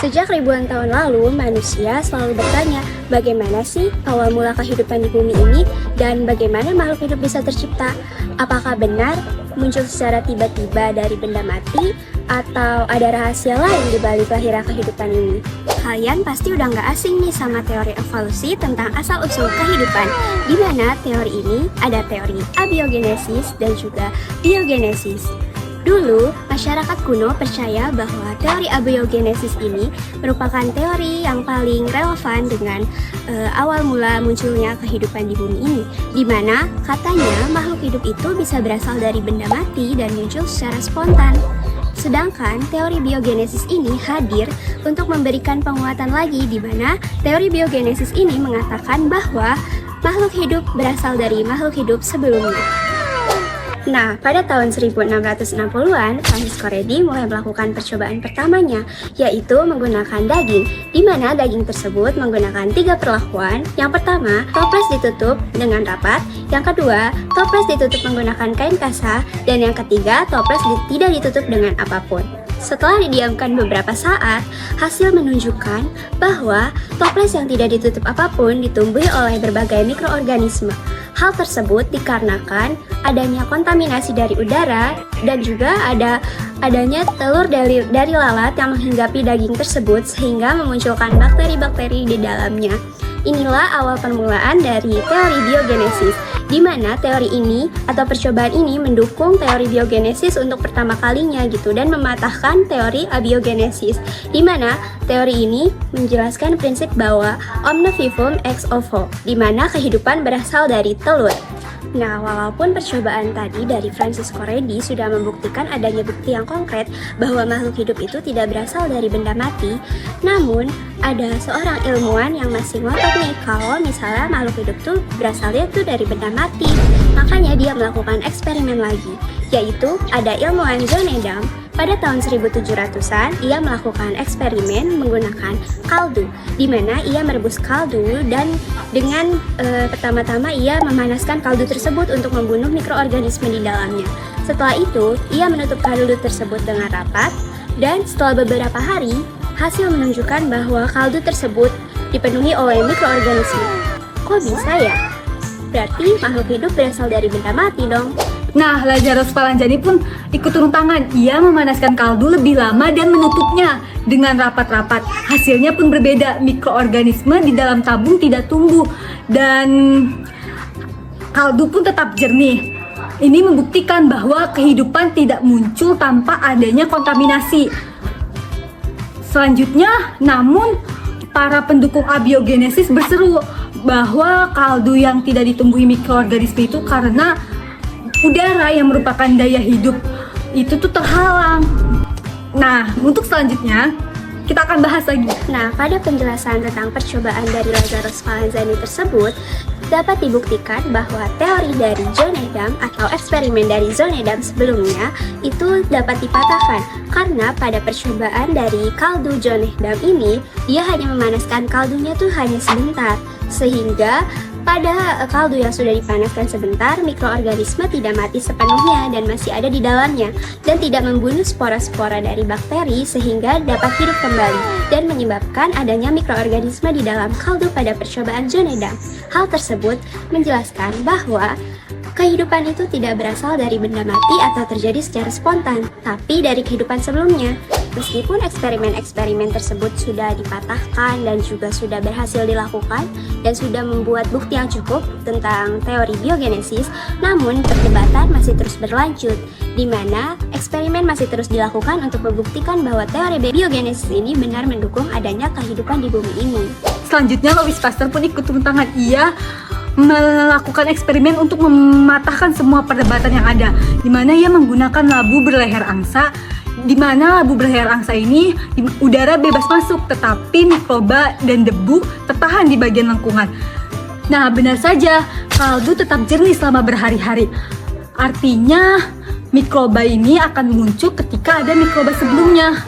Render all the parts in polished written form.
Sejak ribuan tahun lalu, manusia selalu bertanya, bagaimana sih awal mula kehidupan di bumi ini dan bagaimana makhluk hidup bisa tercipta? Apakah benar muncul secara tiba-tiba dari benda mati atau ada rahasia lain di balik lahirnya kehidupan ini? Kalian pasti udah nggak asing nih sama teori evolusi tentang asal-usul kehidupan, di mana teori ini ada teori abiogenesis dan juga biogenesis. Dulu, masyarakat kuno percaya bahwa teori abiogenesis ini merupakan teori yang paling relevan dengan awal mula munculnya kehidupan di bumi ini, di mana katanya makhluk hidup itu bisa berasal dari benda mati dan muncul secara spontan. Sedangkan teori biogenesis ini hadir untuk memberikan penguatan lagi, di mana teori biogenesis ini mengatakan bahwa makhluk hidup berasal dari makhluk hidup sebelumnya. Nah, pada tahun 1660-an, Francisco Redi mulai melakukan percobaan pertamanya, yaitu menggunakan daging, di mana daging tersebut menggunakan 3 perlakuan. Yang pertama, toples ditutup dengan rapat, yang kedua, toples ditutup menggunakan kain kasa, dan yang ketiga, toples tidak ditutup dengan apapun. Setelah didiamkan beberapa saat, hasil menunjukkan bahwa toples yang tidak ditutup apapun ditumbuhi oleh berbagai mikroorganisme. Hal tersebut dikarenakan adanya kontaminasi dari udara dan juga adanya telur dari lalat yang menghinggapi daging tersebut sehingga memunculkan bakteri-bakteri di dalamnya. Inilah awal permulaan dari teori biogenesis, di mana teori ini atau percobaan ini mendukung teori biogenesis untuk pertama kalinya gitu dan mematahkan teori abiogenesis, di mana teori ini menjelaskan prinsip bahwa omne vivum ex ovo, di mana kehidupan berasal dari telur. Nah, walaupun percobaan tadi dari Francisco Redi sudah membuktikan adanya bukti yang konkret bahwa makhluk hidup itu tidak berasal dari benda mati, namun ada seorang ilmuwan yang masih ngotot nih kalau misalnya makhluk hidup tuh berasalnya tuh dari benda mati. Makanya dia melakukan eksperimen lagi, yaitu ada ilmuwan John Needham. Pada tahun 1700-an, ia melakukan eksperimen menggunakan kaldu, di mana ia merebus kaldu dan dengan pertama-tama ia memanaskan kaldu tersebut untuk membunuh mikroorganisme di dalamnya. Setelah itu, ia menutup kaldu tersebut dengan rapat dan setelah beberapa hari, hasil menunjukkan bahwa kaldu tersebut dipenuhi oleh mikroorganisme. Kok bisa ya? Berarti makhluk hidup berasal dari benda mati dong. Nah, Lazarus Spallanzani pun ikut turun tangan. Ia memanaskan kaldu lebih lama dan menutupnya dengan rapat-rapat. Hasilnya pun berbeda. Mikroorganisme di dalam tabung tidak tumbuh dan kaldu pun tetap jernih. Ini membuktikan bahwa kehidupan tidak muncul tanpa adanya kontaminasi. Selanjutnya, namun para pendukung abiogenesis berseru bahwa kaldu yang tidak ditumbuhi mikroorganisme itu karena udara yang merupakan daya hidup itu tuh terhalang. Nah, untuk selanjutnya kita akan bahas lagi. Nah, pada penjelasan tentang percobaan dari Lazarus Spallanzani tersebut, dapat dibuktikan bahwa teori dari John Needham atau eksperimen dari John Needham sebelumnya itu dapat dipatahkan karena pada percobaan dari kaldu John Needham ini, dia hanya memanaskan kaldunya tuh hanya sebentar, sehingga pada kaldu yang sudah dipanaskan sebentar, mikroorganisme tidak mati sepenuhnya dan masih ada di dalamnya dan tidak membunuh spora-spora dari bakteri sehingga dapat hidup kembali dan menyebabkan adanya mikroorganisme di dalam kaldu pada percobaan John Needham. Hal tersebut menjelaskan bahwa kehidupan itu tidak berasal dari benda mati atau terjadi secara spontan, tapi dari kehidupan sebelumnya. Meskipun eksperimen-eksperimen tersebut sudah dipatahkan dan juga sudah berhasil dilakukan dan sudah membuat bukti yang cukup tentang teori biogenesis, namun perdebatan masih terus berlanjut, di mana eksperimen masih terus dilakukan untuk membuktikan bahwa teori biogenesis ini benar mendukung adanya kehidupan di bumi ini. Selanjutnya, Louis Pasteur pun ikut turun tangan. Ia melakukan eksperimen untuk mematahkan semua perdebatan yang ada, di mana ia menggunakan labu berleher angsa, di mana labu berleher angsa ini udara bebas masuk, tetapi mikroba dan debu tertahan di bagian lengkungan. Nah, benar saja, kaldu tetap jernih selama berhari-hari. Artinya, mikroba ini akan muncul ketika ada mikroba sebelumnya.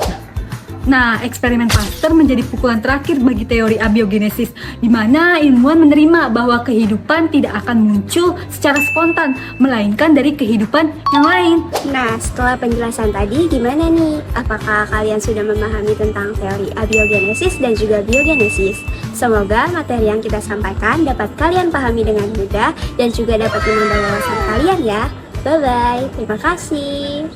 Nah, eksperimen Pasteur menjadi pukulan terakhir bagi teori abiogenesis, di mana ilmuwan menerima bahwa kehidupan tidak akan muncul secara spontan, melainkan dari kehidupan yang lain. Nah, setelah penjelasan tadi, gimana nih? Apakah kalian sudah memahami tentang teori abiogenesis dan juga biogenesis? Semoga materi yang kita sampaikan dapat kalian pahami dengan mudah dan juga dapat menambah wawasan kalian ya. Bye-bye, terima kasih.